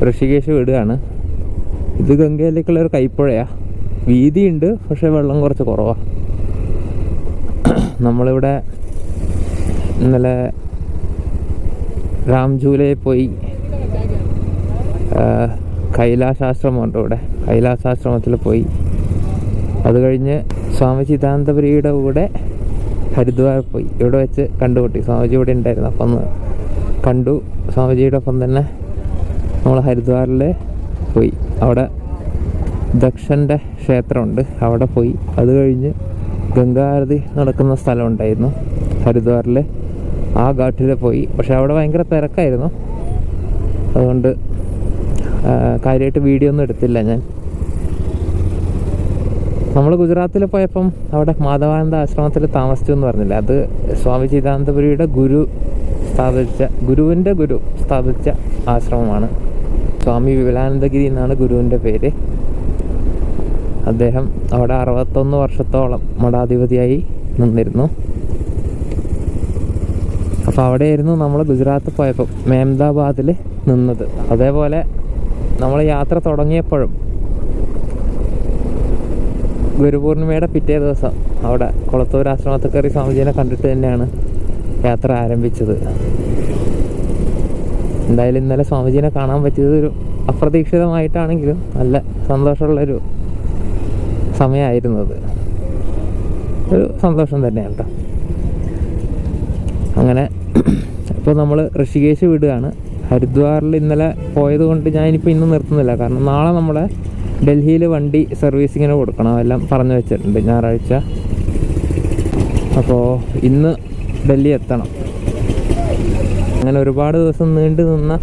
ഋഷികേശ് വിടുകയാണ്. ഇത് ഗംഗയിലേക്കുള്ളൊരു കൈപ്പുഴയാണ്. വീതിയുണ്ട്, പക്ഷേ വെള്ളം കുറച്ച് കുറവാണ്. നമ്മളിവിടെ ഇന്നലെ രാംജൂലയിൽ പോയി. കൈലാസാശ്രമമുണ്ട് ഇവിടെ. കൈലാസാശ്രമത്തിൽ പോയി. അത് കഴിഞ്ഞ് സ്വാമി ചിദാനന്ദപുരിയുടെ കൂടെ ഹരിദ്വാർ പോയി. ഇവിടെ വെച്ച് കണ്ടുമുട്ടി. സ്വാമിജി ഇവിടെ ഉണ്ടായിരുന്നു. അപ്പം ഒന്ന് കണ്ടു. സ്വാമിജിയുടെ ഒപ്പം തന്നെ നമ്മൾ ഹരിദ്വാറിൽ പോയി. അവിടെ ദക്ഷൻ്റെ ക്ഷേത്രമുണ്ട്, അവിടെ പോയി. അത് കഴിഞ്ഞ് ഗംഗാരതി നടക്കുന്ന സ്ഥലം ഉണ്ടായിരുന്നു ഹരിദ്വാറിൽ. ആ ഘാട്ടിൽ പോയി. പക്ഷെ അവിടെ ഭയങ്കര തിരക്കായിരുന്നു. അതുകൊണ്ട് കാര്യമായിട്ട് വീഡിയോ ഒന്നും എടുത്തില്ല ഞാൻ. നമ്മൾ ഗുജറാത്തിൽ പോയപ്പം അവിടെ മാധവാനന്ദ ആശ്രമത്തിൽ താമസിച്ചു എന്ന് പറഞ്ഞില്ല. അത് സ്വാമി ചിദാനന്ദപുരിയുടെ ഗുരുവിൻ്റെ ഗുരു സ്ഥാപിച്ച ആശ്രമമാണ്. സ്വാമി വിമലാനന്ദഗിരി എന്നാണ് ഗുരുവിൻ്റെ പേര്. അദ്ദേഹം അവിടെ 61 വർഷത്തോളം മഠാധിപതിയായി നിന്നിരുന്നു. അപ്പോൾ അവിടെയായിരുന്നു നമ്മൾ ഗുജറാത്ത് പോയപ്പോൾ മെഹമ്മദാബാദിൽ നിന്നത്. അതേപോലെ നമ്മൾ യാത്ര തുടങ്ങിയപ്പോഴും ഗുരുപൂർണിമയുടെ പിറ്റേ ദിവസം അവിടെ കുളത്തൂർ ആശ്രമത്തിൽ കയറി സ്വാമിജീനെ കണ്ടിട്ട് തന്നെയാണ് യാത്ര ആരംഭിച്ചത്. എന്തായാലും ഇന്നലെ സ്വാമിജീനെ കാണാൻ പറ്റിയത് ഒരു അപ്രതീക്ഷിതമായിട്ടാണെങ്കിലും നല്ല സന്തോഷമുള്ളൊരു സമയമായിരുന്നത്. ഒരു സന്തോഷം തന്നെയാണ് കേട്ടോ. അങ്ങനെ ഇപ്പോൾ നമ്മൾ ഋഷികേശ് വിടുകയാണ്. ഹരിദ്വാറിൽ ഇന്നലെ പോയത് കൊണ്ട് ഞാനിപ്പോൾ ഇന്ന് നിർത്തുന്നില്ല. കാരണം നാളെ നമ്മളെ ഡൽഹിയിൽ വണ്ടി സർവീസിങ്ങിന് കൊടുക്കണം. എല്ലാം പറഞ്ഞു വെച്ചിട്ടുണ്ട് ഞായറാഴ്ച. അപ്പോൾ ഇന്ന് ഡൽഹി എത്തണം. അങ്ങനെ ഒരുപാട് ദിവസം നീണ്ടു നിന്ന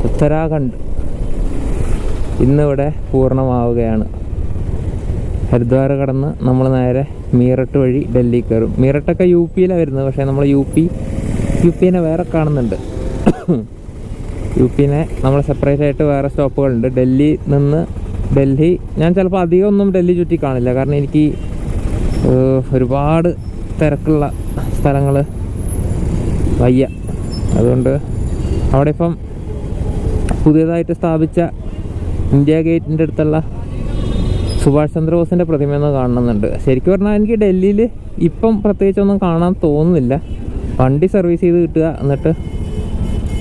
ഉത്തരാഖണ്ഡ് ഇന്നിവിടെ പൂർണ്ണമാവുകയാണ്. ഹരിദ്വാർ കടന്ന് നമ്മൾ നേരെ മീററ്റ് വഴി ഡൽഹി കയറും. മീററ്റൊക്കെ യു പിയിലാണ് വരുന്നത്. പക്ഷേ നമ്മൾ യു പിനെ വേറെ കാണുന്നുണ്ട്. യു പിനെ നമ്മൾ സെപ്പറേറ്റ് ആയിട്ട് വേറെ സ്റ്റോപ്പുകളുണ്ട്. ഡൽഹി ഞാൻ ചിലപ്പോൾ അധികമൊന്നും ഡൽഹി ചുറ്റി കാണില്ല. കാരണം എനിക്ക് ഒരുപാട് തിരക്കുള്ള സ്ഥലങ്ങൾ വയ്യ. അതുകൊണ്ട് അവിടെ ഇപ്പം പുതിയതായിട്ട് സ്ഥാപിച്ച ഇന്ത്യ ഗേറ്റിൻ്റെ അടുത്തുള്ള സുഭാഷ് ചന്ദ്രബോസിൻ്റെ പ്രതിമയൊന്നും കാണണമെന്നുണ്ട്. ശരിക്കും പറഞ്ഞാൽ എനിക്ക് ഡൽഹിയിൽ ഇപ്പം പ്രത്യേകിച്ചൊന്നും കാണാൻ തോന്നുന്നില്ല. വണ്ടി സർവീസ് ചെയ്ത് കിട്ടുക, എന്നിട്ട്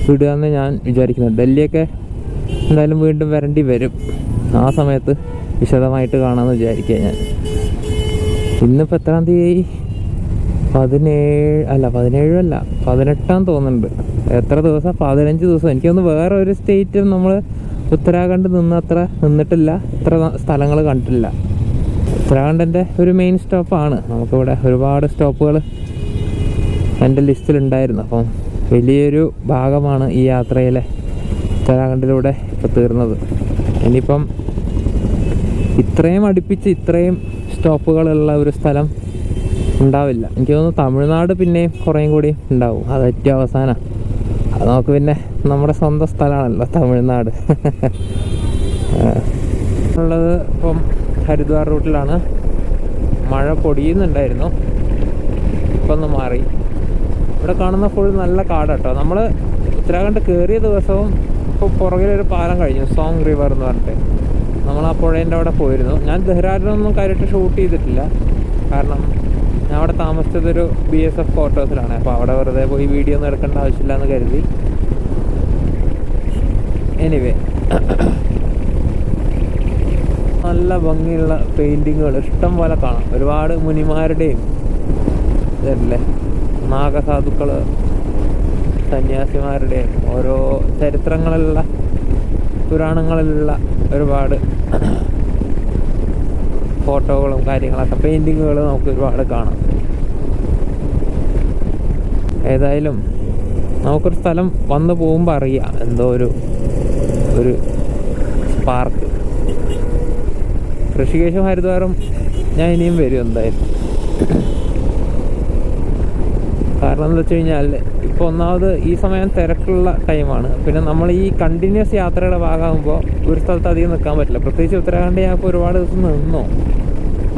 വിടുക എന്ന് ഞാൻ വിചാരിക്കുന്നു. ഡൽഹിയൊക്കെ എന്തായാലും വീണ്ടും വരേണ്ടി വരും. ആ സമയത്ത് വിശദമായിട്ട് കാണാമെന്ന് വിചാരിക്കുക ഞാൻ. ഇന്നിപ്പോൾ എത്രാം തീയതി? 18 തോന്നുന്നുണ്ട്. എത്ര ദിവസം? 15 ദിവസം. എനിക്കൊന്ന് വേറെ ഒരു സ്റ്റേറ്റും നമ്മൾ ഉത്തരാഖണ്ഡ് നിന്നിട്ടില്ല. ഇത്ര സ്ഥലങ്ങൾ കണ്ടിട്ടില്ല. ഉത്തരാഖണ്ഡിൻ്റെ ഒരു മെയിൻ സ്റ്റോപ്പാണ്. നമുക്കിവിടെ ഒരുപാട് സ്റ്റോപ്പുകൾ എൻ്റെ ലിസ്റ്റിലുണ്ടായിരുന്നു. അപ്പം വലിയൊരു ഭാഗമാണ് ഈ യാത്രയിലെ ഉത്തരാഖണ്ഡിലൂടെ ഇപ്പോൾ തീർന്നത്. ഇനിയിപ്പം ഇത്രയും അടുപ്പിച്ച് ഇത്രയും സ്റ്റോപ്പുകളുള്ള ഒരു സ്ഥലം ഉണ്ടാവില്ല. എനിക്ക് തോന്നുന്നു തമിഴ്നാട് പിന്നെയും കുറേയും കൂടി ഉണ്ടാവും. അത് ഏറ്റവും അവസാനം. അത് നമുക്ക് പിന്നെ നമ്മുടെ സ്വന്തം സ്ഥലമാണല്ലോ തമിഴ്നാട്. ഉള്ളത് ഇപ്പം ഹരിദ്വാർ റൂട്ടിലാണ്. മഴ പൊടിയുന്നുണ്ടായിരുന്നു, ഇപ്പം ഒന്ന് മാറി. ഇവിടെ കാണുന്ന ഫുൾ നല്ല കാടാട്ടോ. നമ്മൾ ഉത്തരാഖണ്ഡ് കയറിയ ദിവസവും ഇപ്പോൾ പുറകിലൊരു പാലം കഴിഞ്ഞു, സോങ് റിവർ എന്ന് പറഞ്ഞിട്ട്. നമ്മൾ ആ പുഴേൻ്റെ അവിടെ പോയിരുന്നു. ഞാൻ ദെഹ്റാഡൂണൊന്നും കാര്യമായിട്ട് ഷൂട്ട് ചെയ്തിട്ടില്ല. കാരണം ഞാൻ അവിടെ താമസിച്ചതൊരു BSF ക്വാർട്ടേഴ്സിലാണ്. അപ്പോൾ അവിടെ വെറുതെ പോയി വീഡിയോ ഒന്നും എടുക്കേണ്ട ആവശ്യമില്ല എന്ന് കരുതി. എനിവേ, നല്ല ഭംഗിയുള്ള പെയിൻറ്റിങ്ങുകൾ ഇഷ്ടം പോലെ കാണാം. ഒരുപാട് മുനിമാരുടെയും ഇതല്ലേ, നാഗസാധുക്കൾ, സന്യാസിമാരുടെയും ഓരോ ചരിത്രങ്ങളിലുള്ള പുരാണങ്ങളിലുള്ള ഒരുപാട് ഫോട്ടോകളും കാര്യങ്ങളൊക്കെ, പെയിൻറ്റിങ്ങുകൾ നമുക്ക് ഒരുപാട് കാണാം. ഏതായാലും നമുക്കൊരു സ്ഥലം വന്നു പോകുമ്പോൾ അറിയാം എന്തോ ഒരു സ്പാർക്ക്. ഋഷികേശും ഹരിദ്വാറും ഞാൻ ഇനിയും വരും എന്തായാലും. കാരണം എന്താ വെച്ച് കഴിഞ്ഞാൽ ഇപ്പോൾ ഒന്നാമത് ഈ സമയം തിരക്കുള്ള ടൈമാണ്. പിന്നെ നമ്മൾ ഈ കണ്ടിന്യൂസ് യാത്രയുടെ ഭാഗമാകുമ്പോൾ ഒരു സ്ഥലത്ത് അധികം നിൽക്കാൻ പറ്റില്ല. പ്രത്യേകിച്ച് ഉത്തരാഖണ്ഡ് ഞാൻ ഇപ്പോൾ ഒരുപാട് ദിവസം നിന്നു.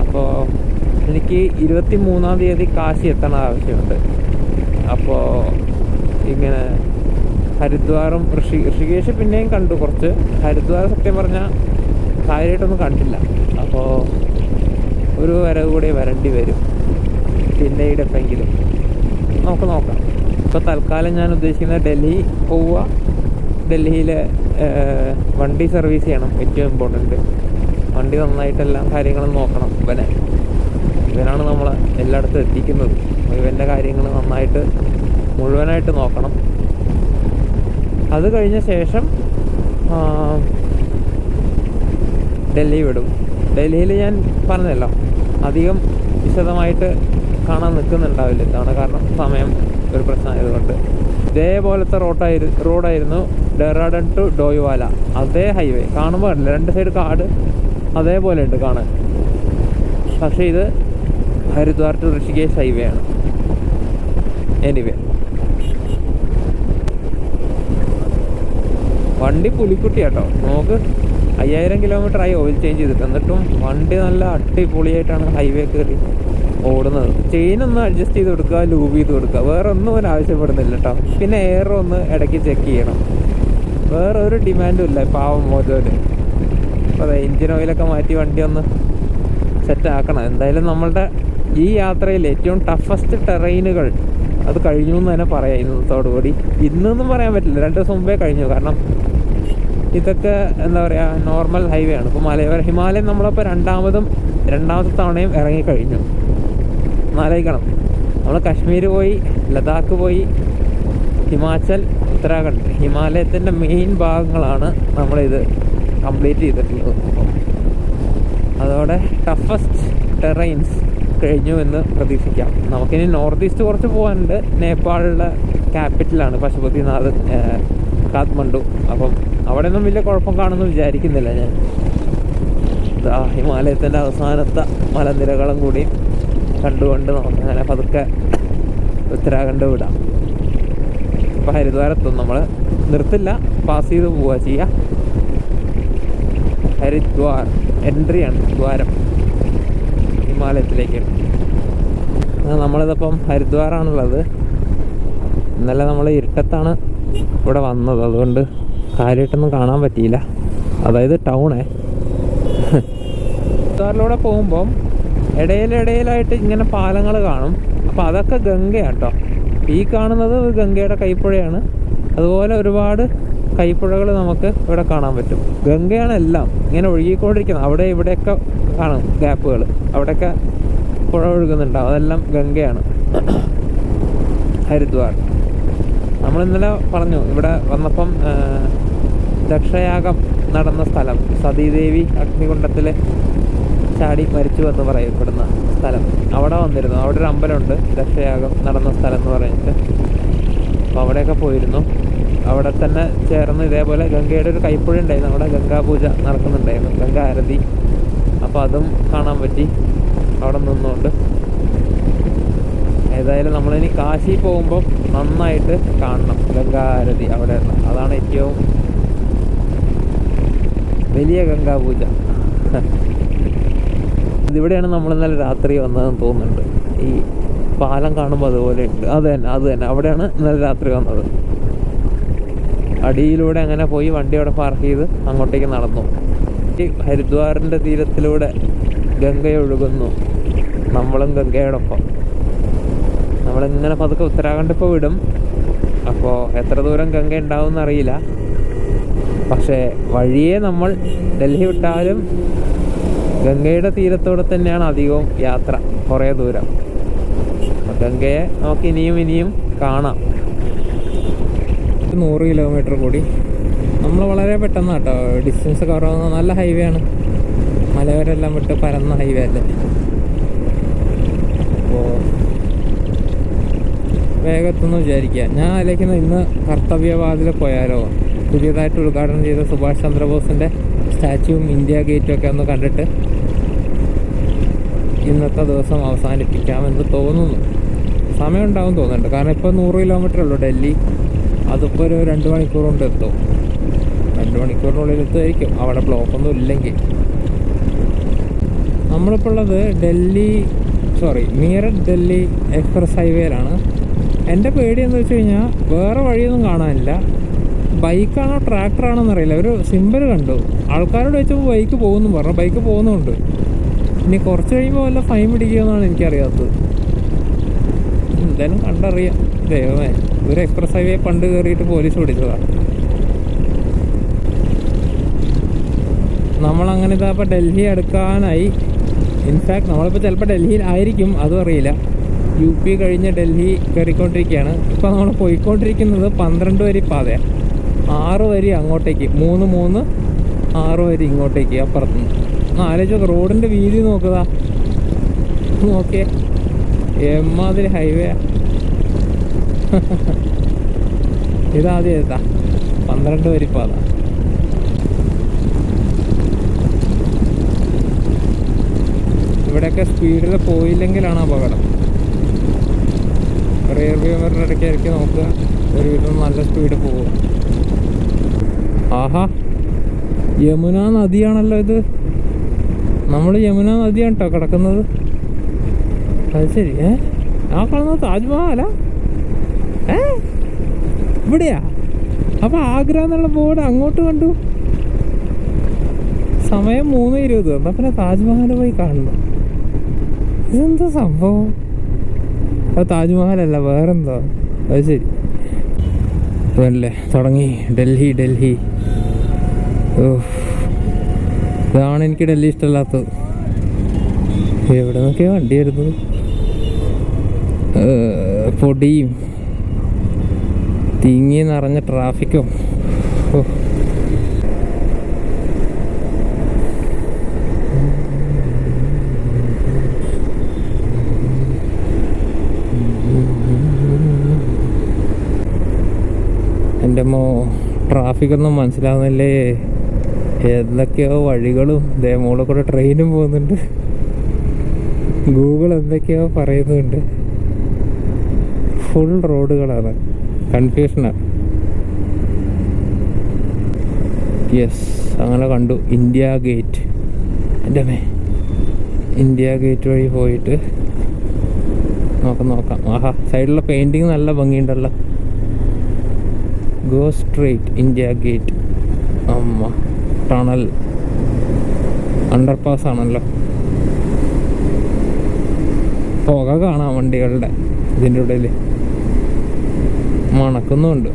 അപ്പോൾ എനിക്ക് 23-ാം തീയതി കാശി എത്തണ ആവശ്യമുണ്ട്. അപ്പോൾ ഇങ്ങനെ ഹരിദ്വാറും ഋഷികേശ് പിന്നെയും കണ്ടു കുറച്ച്. ഹരിദ്വാർ സത്യം പറഞ്ഞാൽ കാര്യമായിട്ടൊന്നും കണ്ടില്ല. അപ്പോൾ ഒരു വരവ് കൂടി വരേണ്ടി വരും പിന്നീട് എപ്പോഴെങ്കിലും. നമുക്ക് നോക്കാം. ഇപ്പോൾ തൽക്കാലം ഞാൻ ഉദ്ദേശിക്കുന്നത് ഡൽഹി പോവുക, ഡൽഹിയിൽ വണ്ടി സർവീസ് ചെയ്യണം. ഏറ്റവും ഇമ്പോർട്ടൻറ്റ് വണ്ടി നന്നായിട്ടെല്ലാം കാര്യങ്ങളും നോക്കണം. ഇവനാണ് നമ്മളെ എല്ലായിടത്തും എത്തിക്കുന്നത്. ഇവൻ്റെ കാര്യങ്ങൾ നന്നായിട്ട് മുഴുവനായിട്ട് നോക്കണം. അത് കഴിഞ്ഞ ശേഷം ഡൽഹി വിടും. ഡൽഹിയിൽ ഞാൻ പറഞ്ഞല്ലോ അധികം വിശദമായിട്ട് കാണാൻ നിൽക്കുന്നുണ്ടാവില്ല. ഇതാണ് കാരണം സമയം ഒരു പ്രശ്നമായതുകൊണ്ട്. ഇതേപോലത്തെ റോഡായിരുന്നു ഡെറാഡൺ ടു ഡോയ്വാല. അതേ ഹൈവേ കാണുമ്പോൾ അറിയില്ല, രണ്ട് സൈഡ് കാട് അതേപോലെ ഉണ്ട് കാണാൻ. പക്ഷേ ഇത് ഹരിദ്വാർ ടു ഋഷികേശ് ഹൈവേ ആണ്. എനിവേ വണ്ടി പുലിക്കുട്ടി കേട്ടോ. നമുക്ക് 5000 കിലോമീറ്ററായി ഓയിൽ ചേഞ്ച് ചെയ്തിട്ട്, എന്നിട്ടും വണ്ടി നല്ല അടിപൊളിയായിട്ടാണ് ഹൈവേ കയറി ഓടുന്നത്. ചെയിനൊന്ന് അഡ്ജസ്റ്റ് ചെയ്ത് കൊടുക്കുക, ലൂബ് ചെയ്ത് കൊടുക്കുക, വേറെ ഒന്നും അവൻ ആവശ്യപ്പെടുന്നില്ല കേട്ടോ. പിന്നെ എയർ ഒന്ന് ഇടയ്ക്ക് ചെക്ക് ചെയ്യണം, വേറെ ഒരു ഡിമാൻഡും ഇല്ല പാവം മോചോന്. അപ്പോൾ അതെ, എൻജിൻ ഓയിലൊക്കെ മാറ്റി വണ്ടി ഒന്ന് സെറ്റാക്കണം. എന്തായാലും നമ്മളുടെ ഈ യാത്രയിൽ ഏറ്റവും ടഫസ്റ്റ് ടെറൈനുകൾ അത് കഴിഞ്ഞു എന്ന് തന്നെ പറയാം ഇന്നത്തോടുകൂടി. ഇന്നൊന്നും പറയാൻ പറ്റില്ല, 2 ദിവസം മുമ്പേ കഴിഞ്ഞു. കാരണം ഇതൊക്കെ എന്താ പറയുക, നോർമൽ ഹൈവേ ആണ്. ഇപ്പോൾ ഹിമാലയം നമ്മളപ്പോൾ രണ്ടാമത്തെ തവണയും ഇറങ്ങിക്കഴിഞ്ഞു. ആലോചിക്കണം, നമ്മൾ കാശ്മീർ പോയി, ലഡാക്ക് പോയി, ഹിമാചൽ, ഉത്തരാഖണ്ഡ്, ഹിമാലയത്തിൻ്റെ മെയിൻ ഭാഗങ്ങളാണ് നമ്മളിത് കംപ്ലീറ്റ് ചെയ്തിട്ടുള്ളത്. അതോടെ ടഫസ്റ്റ് ടെറൈൻസ് കഴിഞ്ഞു എന്ന് പ്രതീക്ഷിക്കാം. നമുക്കിനി നോർത്ത് ഈസ്റ്റ് കുറച്ച് പോകാനുണ്ട്. നേപ്പാളിലെ ക്യാപിറ്റലാണ് പശുപതിനാഥ്, കാത്മണ്ഡു. അപ്പം അവിടെ ഒന്നും വലിയ കുഴപ്പം കാണുമെന്ന് വിചാരിക്കുന്നില്ല ഞാൻ. ഹിമാലയത്തിൻ്റെ അവസാനത്തെ മലനിരകളും കൂടി കണ്ടുകൊണ്ട് നമുക്കങ്ങനെ പതുക്കെ ഉത്തരാഖണ്ഡ് വിടാം. ഇപ്പോൾ ഹരിദ്വാരത്തും നമ്മൾ നിർത്തില്ല, പാസ് ചെയ്ത് പോവുക ചെയ്യുക. ഹരിദ്വാർ എൻട്രിയാണ്, ദ്വാരം ഹിമാലയത്തിലേക്ക്. നമ്മളിതിപ്പം ഹരിദ്വാറാണുള്ളത്. ഇന്നലെ നമ്മൾ ഇരുട്ടത്താണ് ഇവിടെ വന്നത്, അതുകൊണ്ട് കാര്യമായിട്ടൊന്നും കാണാൻ പറ്റിയില്ല. അതായത് ടൗണേ. ഹരിദ്വാറിലൂടെ പോകുമ്പം ഇടയിലായിട്ട് ഇങ്ങനെ പാലങ്ങൾ കാണും. അപ്പോൾ അതൊക്കെ ഗംഗയാട്ടോ. ഈ കാണുന്നത് ഗംഗയുടെ കൈപ്പുഴയാണ്. അതുപോലെ ഒരുപാട് കൈപ്പുഴകൾ നമുക്ക് ഇവിടെ കാണാൻ പറ്റും. ഗംഗയാണ് എല്ലാം ഇങ്ങനെ ഒഴുകിക്കൊണ്ടിരിക്കുന്നത്. അവിടെ ഇവിടെയൊക്കെ കാണും ഗ്യാപ്പുകൾ, അവിടെയൊക്കെ പുഴ ഒഴുകുന്നുണ്ടാവും. അതെല്ലാം ഗംഗയാണ്. ഹരിദ്വാർ നമ്മളിന്നലെ പറഞ്ഞു, ഇവിടെ വന്നപ്പം ദക്ഷയാഗം നടന്ന സ്ഥലം, സതീദേവി അഗ്നികുണ്ഡത്തിൽ ചാടി മരിച്ചു എന്ന് പറയപ്പെടുന്ന സ്ഥലം, അവിടെ വന്നിരുന്നു. അവിടെ ഒരു അമ്പലമുണ്ട്, ദക്ഷയാഗം നടന്ന സ്ഥലം എന്ന് പറഞ്ഞിട്ട്. അപ്പോൾ അവിടെയൊക്കെ പോയിരുന്നു. അവിടെ തന്നെ ചേർന്ന് ഇതേപോലെ ഗംഗയുടെ ഒരു കൈപ്പുഴ ഉണ്ടായിരുന്നു. അവിടെ ഗംഗാപൂജ നടക്കുന്നുണ്ടായിരുന്നു, ഗംഗാ ആരതി. അപ്പോൾ അതും കാണാൻ പറ്റി അവിടെ നിന്നുകൊണ്ട്. ഏതായാലും നമ്മളിനി കാശി പോകുമ്പോൾ നന്നായിട്ട് കാണണം ഗംഗാ ആരതി അവിടെ. അതാണ് ഏറ്റവും വലിയ ഗംഗാപൂജ. ഇതിവിടെയാണ് നമ്മൾ ഇന്നലെ രാത്രി വന്നതെന്ന് തോന്നുന്നുണ്ട്. ഈ പാലം കാണുമ്പോൾ അതുപോലെ ഉണ്ട്. അത് തന്നെ അവിടെയാണ് ഇന്നലെ രാത്രി വന്നത്. അടിയിലൂടെ അങ്ങനെ പോയി വണ്ടി അവിടെ പാർക്ക് ചെയ്ത് അങ്ങോട്ടേക്ക് നടന്നു. ഈ ഹരിദ്വാറിൻ്റെ തീരത്തിലൂടെ ഗംഗ ഒഴുകുന്നു, നമ്മളും ഗംഗയോടൊപ്പം. നമ്മളിങ്ങനെ പതുക്കെ ഉത്തരാഖണ്ഡ് ഇപ്പോൾ വിടും. അപ്പോൾ എത്ര ദൂരം ഗംഗ ഉണ്ടാവും എന്നറിയില്ല. പക്ഷേ വഴിയെ നമ്മൾ ഡൽഹി വിട്ടാലും ഗംഗയുടെ തീരത്തോടെ തന്നെയാണ് അധികവും യാത്ര, കുറേ ദൂരം. അപ്പോൾ ഗംഗയെ നമുക്ക് ഇനിയും കാണാം. 100 കിലോമീറ്റർ കൂടി നമ്മൾ വളരെ പെട്ടെന്ന് കേട്ടോ ഡിസ്റ്റൻസ് കവർ ആവുന്ന. നല്ല ഹൈവേ ആണ്, മലയോരെല്ലാം വിട്ട് പരന്ന ഹൈവേ അല്ലേ. അപ്പോൾ വേഗത്തെന്ന് വിചാരിക്കുക. ഞാൻ ആലോചിക്കുന്നത് ഇന്ന് കർത്തവ്യവാദിൽ പോയാലോ. പുതിയതായിട്ട് ഉദ്ഘാടനം ചെയ്ത സുഭാഷ് ചന്ദ്രബോസിൻ്റെ സ്റ്റാച്യൂവും ഇന്ത്യ ഗേറ്റും ഒക്കെ ഒന്ന് കണ്ടിട്ട് ഇന്നത്തെ ദിവസം അവസാനിപ്പിക്കാമെന്ന് തോന്നുന്നു. സമയം ഉണ്ടാവും തോന്നുന്നുണ്ട്. കാരണം ഇപ്പോൾ 100 കിലോമീറ്റർ ഉള്ളൂ ഡൽഹി. അതിപ്പോൾ ഒരു 2 മണിക്കൂർ കൊണ്ട് എത്തും. 2 മണിക്കൂറിനുള്ളിൽ എത്തുമായിരിക്കും, അവിടെ ബ്ലോക്കൊന്നും ഇല്ലെങ്കിൽ. നമ്മളിപ്പോൾ ഉള്ളത് മീററ്റ് ഡൽഹി എക്സ്പ്രസ് ഹൈവേയിലാണ്. എൻ്റെ പേടി എന്ന് വെച്ച് കഴിഞ്ഞാൽ വേറെ വഴിയൊന്നും കാണാനില്ല. ബൈക്കാണോ ട്രാക്ടറാണോ എന്നറിയില്ല. ഒരു സിമ്പിൾ കണ്ടു, ആൾക്കാരോട് വെച്ചപ്പോൾ ബൈക്ക് പോകുന്നു പറഞ്ഞു. ബൈക്ക് പോകുന്നുണ്ട്. ഇനി കുറച്ച് കഴിയുമ്പോൾ വല്ല ഫൈൻ പിടിക്കുമെന്നാണ് എനിക്കറിയാത്തത്. എന്തായാലും കണ്ടറിയാം. ദൈവമേ, ഒരു എക്സ്പ്രസ് ഹൈവേ പണ്ട് കയറിയിട്ട് പോലീസ് പിടിച്ചതാണ്. നമ്മളങ്ങനെ ഇതപ്പോൾ ഡൽഹി അടുക്കാനായി. ഇൻഫാക്ട് നമ്മളിപ്പോൾ ചിലപ്പോൾ ഡൽഹിയിലായിരിക്കും, അതും അറിയില്ല. UP കഴിഞ്ഞ് ഡൽഹി കയറിക്കൊണ്ടിരിക്കുകയാണ്. ഇപ്പോൾ നമ്മൾ പോയിക്കൊണ്ടിരിക്കുന്നത് 12 വരി പാതയാണ്. 6 വരി അങ്ങോട്ടേക്ക്, 3 6 വരി ഇങ്ങോട്ടേക്ക് അപ്പുറത്തുനിന്ന്. ആലോചിച്ചോ, റോഡിൻ്റെ വീതി നോക്കുക, നോക്കിയേ, എമ്മാതിരി ഹൈവേ. ഇതാദ്യം എത്താ 12 വരി പാത. ഇവിടെയൊക്കെ സ്പീഡിൽ പോയില്ലെങ്കിലാണ് അപകടം. റിയർ വ്യൂ മിററിൻ്റെ ഇടയ്ക്ക് നോക്കുക, ഒരുവിധം നല്ല സ്പീഡ് പോകും. ആഹാ, യമുന നദിയാണല്ലോ ഇത്. നമ്മൾ യമുന നദിയാണ് കേട്ടോ കിടക്കുന്നത്. അത് ശരി. ആ കാണുന്നത് താജ്മഹലാ? ഇവിടെയാ? അപ്പൊ ആഗ്ര എന്നുള്ള ബോർഡ് അങ്ങോട്ട് കണ്ടു. സമയം 3:20. എന്നാ പിന്നെ താജ്മഹൽ പോയി കാണണം. ഇതെന്താ സംഭവം? അത് താജ്മഹലല്ല, വേറെന്തോ. അത് ശരി, അല്ലേ തുടങ്ങി. ഡൽഹി. ഇതാണ് എനിക്ക് ഡൽഹി ഇഷ്ടമല്ലാത്തത്. എവിടെ നിന്നൊക്കെയാ വണ്ടി വരുന്നത്? പൊടിയും തിങ്ങി നിറഞ്ഞ ട്രാഫിക്കും. എൻ്റെ ട്രാഫിക്കൊന്നും മനസ്സിലാവുന്നില്ലേ. എന്തൊക്കെയോ വഴികളും മുകളിൽ കൂടെ ട്രെയിനും പോകുന്നുണ്ട്. ഗൂഗിൾ എന്തൊക്കെയോ പറയുന്നുണ്ട്. ഫുൾ റോഡുകളാണ്, കൺഫ്യൂഷനാണ്. യെസ്, അങ്ങനെ കണ്ടു ഇന്ത്യ ഗേറ്റ്. എൻ്റെ ഇന്ത്യ ഗേറ്റ് വഴി പോയിട്ട് നോക്കാം. ആഹാ, സൈഡിലുള്ള പെയിൻറ്റിങ് നല്ല ഭംഗിയുണ്ടല്ലോ. Go straight India gate. അമ്മ, ടണൽ അണ്ടർപാസ് ആണല്ലോ. പുക കാണാം വണ്ടികളുടെ. ഇതിൻ്റെ ഉള്ളിൽ മണക്കുന്നുണ്ട്.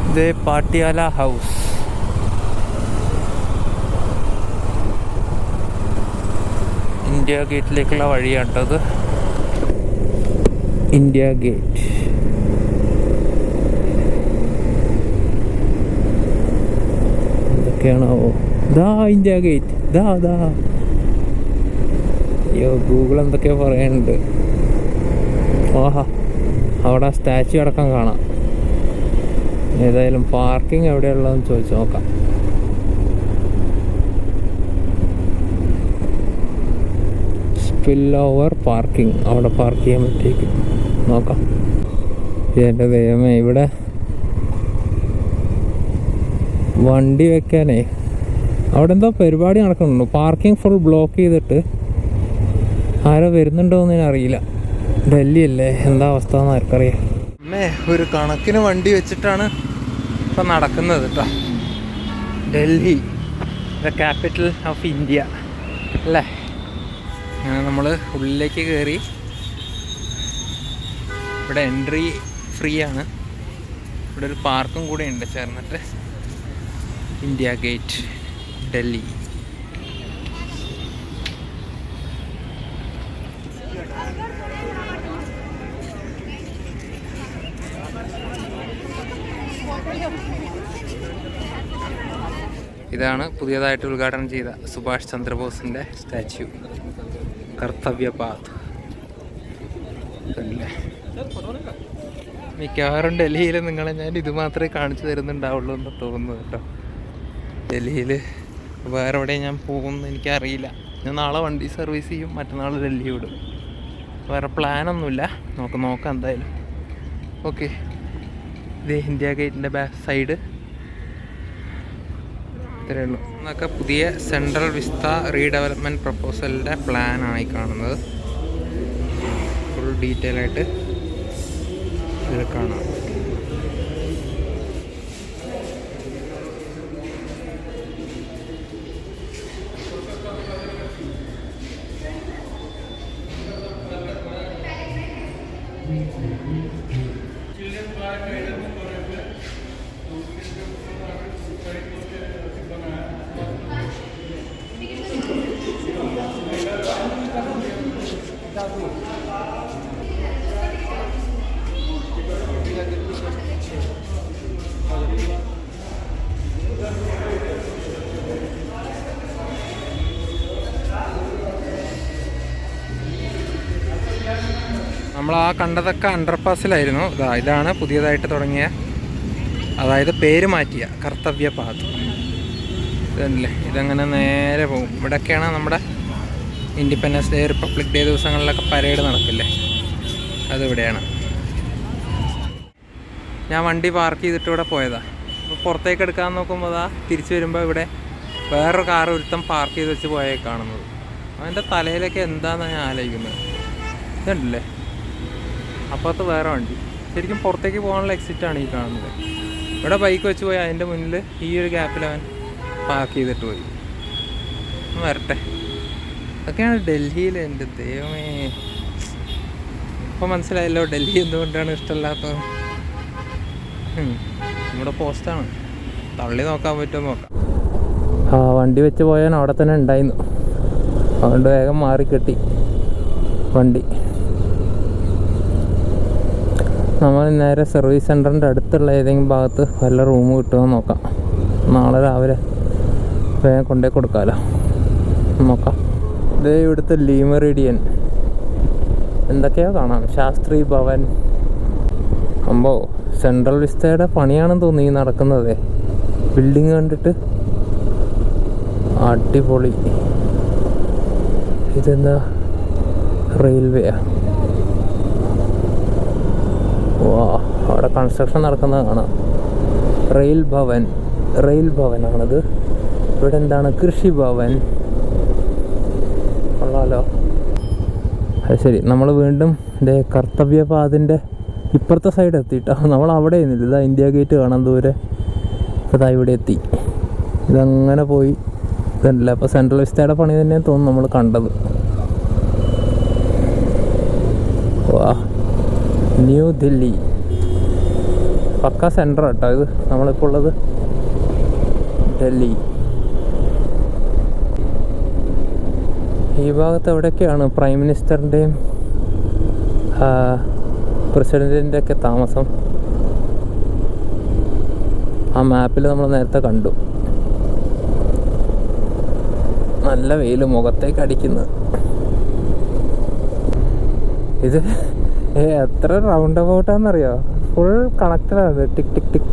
ഇത് പാട്ടിയാല ഹൗസ്. ഇന്ത്യ ഗേറ്റിലേക്കുള്ള വഴിയാട്ടത്. India gate. എന്തൊക്കെയാണോ? ഇതാ ഇന്ത്യ ഗേറ്റ്. ഇതാ. അയ്യോ, ഗൂഗിൾ എന്തൊക്കെയോ പറയുന്നുണ്ട്. ആഹാ, അവിടെ സ്റ്റാച്ചു അടക്കം കാണാം. ഏതായാലും പാർക്കിംഗ് എവിടെയുള്ളതെന്ന് ചോദിച്ചു നോക്കാം. സ്പിൽ ഓവർ പാർക്കിംഗ്, അവിടെ പാർക്ക് ചെയ്യാൻ പറ്റിയേക്കും. നോക്കാം. എൻ്റെ ദൈവമേ, ഇവിടെ വണ്ടി വെക്കാനേ അവിടെ എന്തോ പരിപാടി നടക്കുന്നുണ്ട്. പാർക്കിംഗ് ഫുൾ ബ്ലോക്ക് ചെയ്തിട്ട് ആരോ വരുന്നുണ്ടോയെന്ന് ഞാൻ അറിയില്ല. ഡൽഹി അല്ലേ, എന്താ അവസ്ഥ എന്ന് ആർക്കറിയാം. ഒരു കണക്കിന് വണ്ടി വെച്ചിട്ടാണ് ഇപ്പം നടക്കുന്നത് കേട്ടോ. Delhi, the capital of India അല്ലേ. അങ്ങനെ നമ്മൾ ഉള്ളിലേക്ക് കയറി. ഇവിടെ എൻട്രി ഫ്രീ ആണ്. ഇവിടെ ഒരു പാർക്കും കൂടെ ഉണ്ട് ചേർന്നിട്ട്. India gate, Delhi. ഇതാണ് പുതിയതായിട്ട് ഉദ്ഘാടനം ചെയ്ത സുഭാഷ് ചന്ദ്രബോസിൻ്റെ സ്റ്റാച്യു, കർത്തവ്യപാത്. മിക്കവാറും ഡൽഹിയിൽ നിങ്ങളെ ഞാൻ ഇത് മാത്രമേ കാണിച്ചു തരുന്നുണ്ടാവുള്ളൂ എന്ന് തോന്നുന്നു കേട്ടോ. ഡൽഹിയിൽ വേറെ എവിടെയും ഞാൻ പോകുമെന്ന് എനിക്കറിയില്ല. ഞാൻ നാളെ വണ്ടി സർവീസ് ചെയ്യും, മറ്റന്നാൾ ഡൽഹി വിടും. വേറെ പ്ലാനൊന്നുമില്ല. നോക്കാം എന്തായാലും. ഓക്കെ, ഇത് ഇന്ത്യ ഗേറ്റിൻ്റെ ബാക്ക് സൈഡ്. ഇത്രയേ ഉള്ളൂ. എന്നൊക്കെ പുതിയ സെൻട്രൽ വിസ്ത റീഡെവലപ്മെൻറ്റ് പ്രപ്പോസലിൻ്റെ പ്ലാനാണ് ഈ കാണുന്നത്. ഫുൾ ഡീറ്റെയിൽ ആയിട്ട് ഇത് കാണാം. നമ്മൾ ആ കണ്ടതൊക്കെ അണ്ടർപാസിലായിരുന്നു. ഇതാണ് പുതിയതായിട്ട് തുടങ്ങിയ, അതായത് പേര് മാറ്റിയ കർത്തവ്യപാത. ഇതല്ലേ, ഇതങ്ങനെ നേരെ പോകും. ഇവിടെയൊക്കെയാണ് നമ്മുടെ ഇൻഡിപെൻഡൻസ് ഡേ, റിപ്പബ്ലിക് ഡേ ദിവസങ്ങളിലൊക്കെ പരേഡ് നടക്കില്ലേ, അതിവിടെയാണ്. ഞാൻ വണ്ടി പാർക്ക് ചെയ്തിട്ട് ഇവിടെ പോയതാണ്. അപ്പോൾ പുറത്തേക്ക് എടുക്കാൻ നോക്കുമ്പോൾ തിരിച്ചു വരുമ്പോൾ ഇവിടെ വേറൊരു കാർ ഒരുത്തം പാർക്ക് ചെയ്ത് വെച്ച് പോയേ കാണുന്നത്. അവൻ്റെ തലയിലൊക്കെ എന്താണെന്നാണ് ഞാൻ ആലോചിക്കുന്നത്. ഇതുണ്ടല്ലേ, അപ്പുറത്ത് വേറെ വണ്ടി. ശരിക്കും പുറത്തേക്ക് പോകാനുള്ള എക്സിറ്റാണ് ഈ കാണുന്നത്. ഇവിടെ ബൈക്ക് വെച്ച് പോയി അതിൻ്റെ മുന്നിൽ ഈ ഒരു ഗ്യാപ്പിൽ അവൻ പാർക്ക് ചെയ്തിട്ട് പോയി. വരട്ടെ. അതൊക്കെയാണ് ഡൽഹിയിൽ. എൻ്റെ ദൈവമേ, ഇപ്പോൾ മനസ്സിലായല്ലോ ഡൽഹി എന്തുകൊണ്ടാണ് ഇഷ്ടമില്ലാത്തത്. നമ്മുടെ പോസ്റ്റാണ്, തള്ളി നോക്കാൻ പറ്റുമോ നോക്കാം. വണ്ടി വെച്ച് പോയാൽ അവിടെ തന്നെ ഉണ്ടായിരുന്നു, അതുകൊണ്ട് വേഗം മാറിക്കെട്ടി വണ്ടി. നമ്മൾ നേരെ സർവീസ് സെൻറ്ററിൻ്റെ അടുത്തുള്ള ഏതെങ്കിലും ഭാഗത്ത് വല്ല റൂം കിട്ടുമോ നോക്കാം. നാളെ രാവിലെ വേഗം കൊണ്ടുപോയി കൊടുക്കാമല്ലോ, നോക്കാം. ഇതേ ഇവിടുത്തെ ലീ മെറിഡിയൻ എന്തൊക്കെയോ കാണാം. ശാസ്ത്രി ഭവൻ. അമ്പോ, സെൻട്രൽ വിസ്റ്റയുടെ പണിയാണെന്ന് തോന്നി ഈ നടക്കുന്നത്. ബിൽഡിങ് കണ്ടിട്ട് അടിപൊളി. ഇതെന്താ, റെയിൽവേയാ? വാ, അവിടെ കൺസ്ട്രക്ഷൻ നടക്കുന്നത് കാണാം. റെയിൽ ഭവനാണിത്. ഇവിടെ എന്താണ്, കൃഷി ഭവൻ. കൊള്ളാലോ. അത് ശരി, നമ്മൾ വീണ്ടും ഇതേ കർത്തവ്യപാതിൻ്റെ ഇപ്പുറത്തെ സൈഡ് എത്തിയിട്ടോ. നമ്മൾ അവിടെ ആയിരുന്നില്ല. ഇതാ ഇന്ത്യ ഗേറ്റ് കാണാൻ ദൂരെ. ഇതാ ഇവിടെ എത്തി. ഇതങ്ങനെ പോയി ഇതല്ല. അപ്പോൾ സെൻട്രൽ വിസ്റ്റയുടെ പണി തന്നെയാണ് തോന്നുന്നു നമ്മൾ കണ്ടത്. വാ, ന്യൂ ദില്ലി പക്ക സെൻറ്റർ കേട്ടോ ഇത്. നമ്മളിപ്പോൾ ഉള്ളത് ഡൽഹി. ഈ ഭാഗത്ത് എവിടെയൊക്കെയാണ് പ്രൈം മിനിസ്റ്ററിൻ്റെയും പ്രസിഡൻറ്റിൻ്റെ ഒക്കെ താമസം. ആ മാപ്പിൽ നമ്മൾ നേരത്തെ കണ്ടു. നല്ല വെയിൽ മുഖത്തേക്ക് അടിക്കുന്നു. ഇത് എത്ര റൗണ്ട് അബൌട്ടാണെന്നറിയോ? ഫുൾ കണക്റ്റഡാണ്. ടിക് ടിക് ടിക്.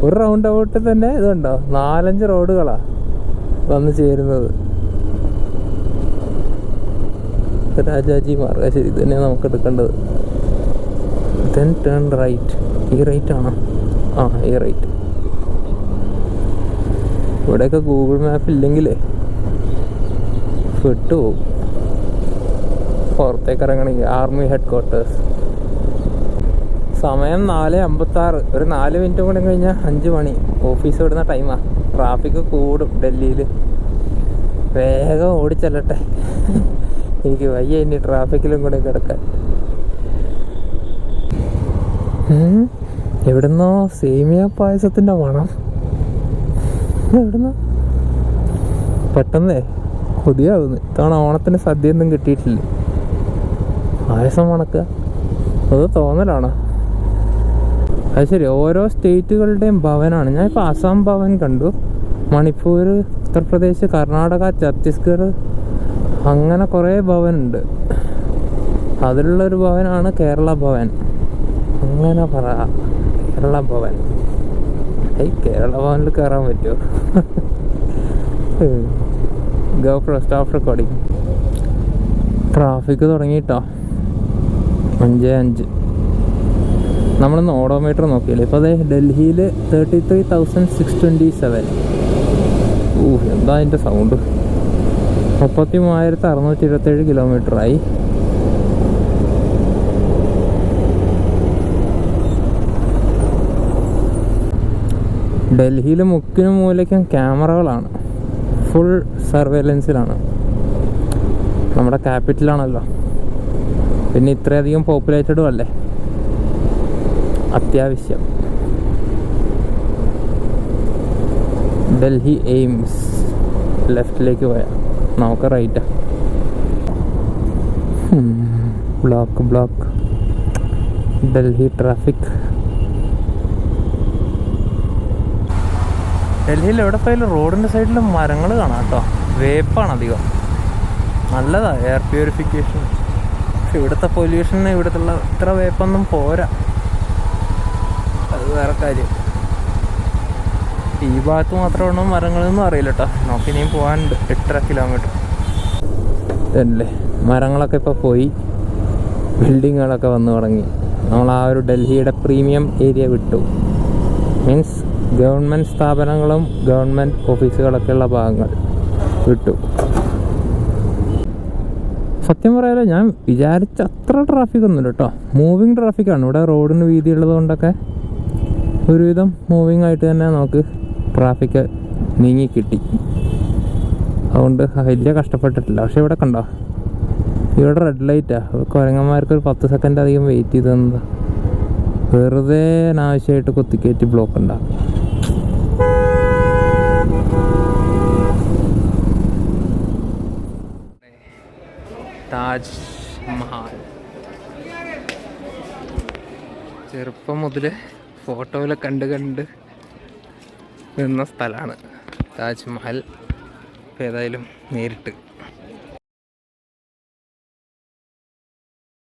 ഒരു റൗണ്ട് അബൌട്ടിൽ തന്നെ ഇതുണ്ടോ, 4-5 റോഡുകളാണ് വന്ന് ചേരുന്നത്. രാജാജി മാർഗ. ശരി, ഇത് തന്നെയാണ് നമുക്ക് എടുക്കേണ്ടത്. Then turn right. ഈ റൈറ്റ് ആണോ? ആ, ഈ റൈറ്റ്. ഇവിടെയൊക്കെ ഗൂഗിൾ മാപ്പ് ഇല്ലെങ്കിലേ വിട്ടുപോകും. പുറത്തേക്ക് ഇറങ്ങണമെങ്കിൽ ആർമി ഹെഡ് ക്വാർട്ടേഴ്സ്. സമയം 4:56. ഒരു 4 മിനിറ്റ് കൂടെ കഴിഞ്ഞാൽ 5 മണി. ഓഫീസ് വിടുന്ന ടൈമാണ്. ട്രാഫിക് കൂടും ഡൽഹിയിൽ. വേഗം ഓടിച്ചെല്ലട്ടെ. എനിക്ക് വയ്യ ഇനി ട്രാഫിക്കിലും കൂടെ കിടക്കാൻ. എവിടുന്നോ സേമിയ പായസത്തിൻ്റെ മണം. എവിടുന്നോ പെട്ടെന്നേ കൊതിയാവുന്നു. ഇത്തവണ ഓണത്തിന് സദ്യയൊന്നും കിട്ടിയിട്ടില്ല. പായസം മണക്കുക, അത് തോന്നലാണോ? അത് ശരി, ഓരോ സ്റ്റേറ്റുകളുടെയും ഭവനാണ്. ഞാനിപ്പോൾ ആസാം ഭവൻ കണ്ടു, മണിപ്പൂർ, ഉത്തർപ്രദേശ്, കർണാടക, ഛത്തീസ്ഗഡ്, അങ്ങനെ കുറേ ഭവനുണ്ട്. അതിലുള്ളൊരു ഭവനാണ് കേരള ഭവൻ. അങ്ങനെ പറ, കേരള ഭവൻ. കേരള ഭവനിൽ കയറാൻ പറ്റുമോ? Go stop recording. ട്രാഫിക് തുടങ്ങിയിട്ടോ. 5:05. നമ്മളിന്ന് ഓഡോമീറ്റർ നോക്കിയില്ലേ. ഇപ്പോൾ അതെ ഡൽഹിയിൽ 33,627. എന്താ അതിൻ്റെ സൗണ്ട്. 33,627 കിലോമീറ്ററായി. ഡൽഹിയിൽ മുക്കിനും മൂലയ്ക്കും ക്യാമറകളാണ്, ഫുൾ സർവൈലൻസിലാണ്. നമ്മുടെ ക്യാപിറ്റലാണല്ലോ, പിന്നെ ഇത്രയധികം പോപ്പുലേറ്റഡും അല്ലേ, അത്യാവശ്യം. ഡൽഹി എയിംസ് ലെഫ്റ്റിലേക്ക് പോയാൽ നമുക്ക് റൈറ്റാ. Block Delhi traffic. ഡൽഹിയിൽ എവിടെ പോയാലും റോഡിൻ്റെ സൈഡിൽ മരങ്ങൾ കാണാം കേട്ടോ. വേപ്പാണ് അധികം, നല്ലതാണ് എയർ പ്യൂരിഫിക്കേഷൻ. പക്ഷെ ഇവിടുത്തെ പൊല്യൂഷന് ഇവിടുത്തെ ഇത്ര വേപ്പൊന്നും പോരാ, അത് വേറെ കാര്യം. ഈ ഭാഗത്ത് മാത്രമാണ് മരങ്ങളൊന്നും അറിയില്ല കേട്ടോ. നമുക്ക് ഇനിയും പോകാനുണ്ട് 8.5 കിലോമീറ്റർ അല്ലേ. മരങ്ങളൊക്കെ ഇപ്പോൾ പോയി, ബിൽഡിങ്ങുകളൊക്കെ വന്നു തുടങ്ങി. നമ്മൾ ആ ഒരു ഡൽഹിയുടെ പ്രീമിയം ഏരിയ വിട്ടു. മീൻസ് ഗവൺമെൻറ് സ്ഥാപനങ്ങളും ഗവൺമെൻറ് ഓഫീസുകളൊക്കെ ഉള്ള ഭാഗങ്ങൾ വിട്ടു. സത്യം പറയാലോ, ഞാൻ വിചാരിച്ച അത്ര ട്രാഫിക് ഒന്നുമില്ല കേട്ടോ. മൂവിങ് ട്രാഫിക്കാണ് ഇവിടെ. റോഡിന് വീതിയുള്ളത് കൊണ്ടൊക്കെ ഒരുവിധം മൂവിങ് ആയിട്ട് തന്നെ നമുക്ക് ട്രാഫിക് നീങ്ങി കിട്ടി. അതുകൊണ്ട് വലിയ കഷ്ടപ്പെട്ടിട്ടില്ല. പക്ഷെ ഇവിടെ കണ്ടോ, ഇവിടെ റെഡ് ലൈറ്റാണ്. കുരങ്ങന്മാർക്ക് ഒരു 10 സെക്കൻഡ് അധികം വെയിറ്റ് ചെയ്ത് തന്നതാ. വെറുതെ അനാവശ്യമായിട്ട് കുത്തിക്കയറ്റി ബ്ലോക്ക് ഉണ്ടാകും. താജ് മഹൽ ചെറുപ്പം മുതൽ ഫോട്ടോയിൽ കണ്ട് നിന്ന സ്ഥലമാണ് താജ് മഹൽ. ഏതായാലും നേരിട്ട്